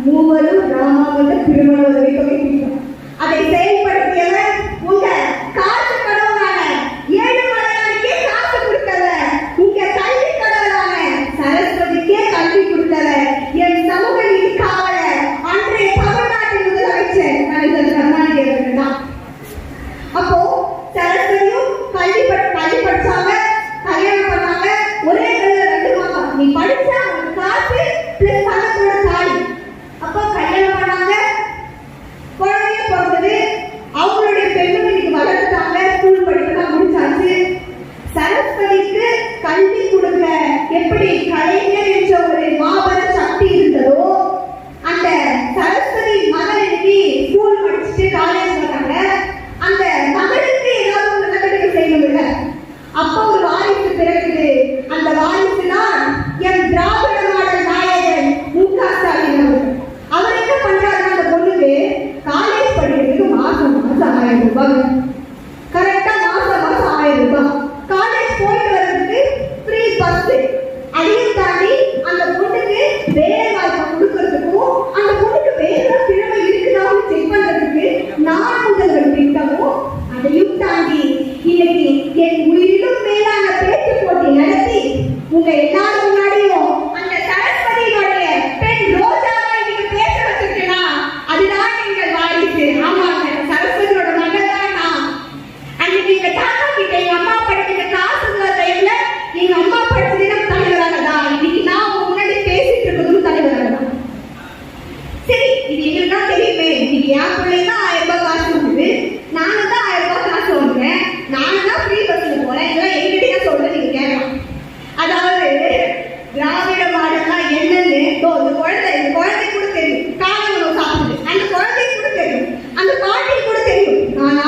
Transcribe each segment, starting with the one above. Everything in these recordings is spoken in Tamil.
மூவரும் ராமாவத திருமண உதவி தொகை திட்டம். அதை செயல்படுத்தியவர் உங்க காசு கடவுளான ஏழுமலையானுக்கே காசு கொடுத்தவர், உங்க கல்வி கடவுளான சரஸ்வதிக்கே கல்வி கொடுத்தவர், என் சமூக நீதி காவலர் அன்றைய தமிழ்நாட்டின் முதலமைச்சர் கலைஞர் கருணாநிதி அவர்கள் தான். அப்போ சரஸ்வதியும் கல்வி படிச்சாங்க, கல்யாணம் பண்ணாங்க. ஒரே ரெண்டு மாசம் நீ படிச்சா காசு பிளஸ் பணத்தோட தாலி. அப்போ கல்யாணம் பண்ணாங்க, குழந்தைய பிறந்தது, அவங்களுடைய பெண்களுக்கு வளர்த்தாங்க, ஸ்கூல் படிப்பெல்லாம் முடிச்சாச்சு. சரஸ்வதிக்கு கல்வி கொடுக்க எப்படி கலைஞர் என்ற ஒரு மாபெரும் சக்தி இருந்ததோ, அந்த சரஸ்வதி மகள் இன்னைக்கு ஸ்கூல் படிச்சுட்டு காலேஜ் வராங்க. அந்த மகளுக்கு ஏதாவது ஒரு நல்லது செய்யணும்ல. அப்போ ஒரு வாரிசு பிறகுது. அந்த வாரிசு தான் என் திராவிட மாடல் நாயகன் மு.க. ஸ்டாலின் அவர்கள். அவர் என்ன பண்றாரு, அந்த பொண்ணுக்கு காலேஜ் படிக்கிறதுக்கு மாசம் 1000 ரூபாய், கரெக்டா மாசம் 1000 ரூபாய். காலேஜ் போயிட்டு வர்றதுக்கு ஃப்ரீ பஸ். அதையும் தாண்டி அந்த பொண்ணுக்கு வேலை வாய்ப்பு கொடுக்கறதுக்கும், அந்த பொண்ணுக்கு வேற திறமை இருக்குதான்னு செக் பண்றதுக்கு நான்முதல்வர் திட்டமும், அதையும் தாண்டி இன்னைக்கு என் உயிரிலும் மேலான பேச்சு போட்டி நடத்தி உங்க எல்லாரும் முன்னாடியும் அந்த சரஸ்வதியோடைய பெண் ரோஜாவை இன்னைக்கு பேச வச்சிருக்கேனா, அதுதான் எங்கள் வாரிசு. ஆமாங்க, சரஸ்வதியோட மகள் தான் நான். அன்னைக்கு எங்க தாத்தா கிட்ட எங்க அம்மா படிக்கிற காசு டைம்ல எங்க அம்மா படிச்சதும் தலைவராக தான். இன்னைக்கு நான் உங்க முன்னாடி பேசிட்டு இருக்கிறதும் தலைவராக தான். சரி, இது எங்களுக்கு தான் தெரியுமே. இன்னைக்கு என் பிள்ளைங்க 1000 ரூபாய் காசு கொடுக்குது, நானும் தான் 1000 ரூபாய் காசு வாங்குறேன், நானும் தான் ஃப்ரீ பஸ்ல போறேன், இதெல்லாம் எங்கிட்ட சொல்ல நீங்க கேட்கலாம். அதாவது திராவிட மாடல்னா என்னன்னு இந்த குழந்தை கூட தெரியும். காலை உணவு சாப்பிடுது, அந்த குழந்தை கூட தெரியும், அந்த பாட்டி கூட தெரியும். ஆனா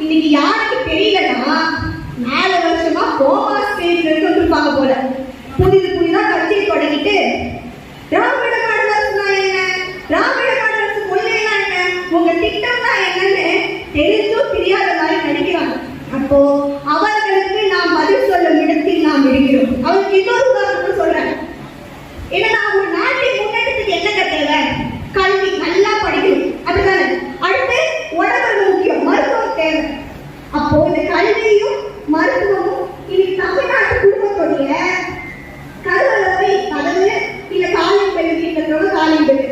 இன்னைக்கு யாருக்கு தெரியலன்னா, 4 வருஷமா கோமா ஸ்டேஜ்ல இருப்பாங்க போல. புதிதா கட்சி தொடங்கிட்டு திராவிட மாடல் அரசுனா என்ன, திராவிட மாடல் அரசு கொள்கைனா என்ன, உங்க திட்டம்னா என்னன்னு தெரிஞ்சும் தெரியாத மாதிரி நடிக்கிறாங்க. அப்போ அவர்களுக்கு நாம் பதில் சொல்லும் இடத்தில் நாம் இருக்கிறோம். அவருக்கு இன்னொரு உதாரணம் சொல்றேன். ஏன்னா ஒரு நாட்டின் முன்னேற்றத்துக்கு என்ன தேவை, கல்வி, நல்லா படிக்கணும், அதுதானே. அடுத்து உடம்பு முக்கியம், மருத்துவம் தேவை. அப்போ இந்த கல்வியும் மருத்துவமும் இன்னைக்கு தமிழ்நாட்டு குடும்பத்துடைய கருவறை கதவு இல்ல காலிங் பெல் வீட்டுல காலிங் பெல்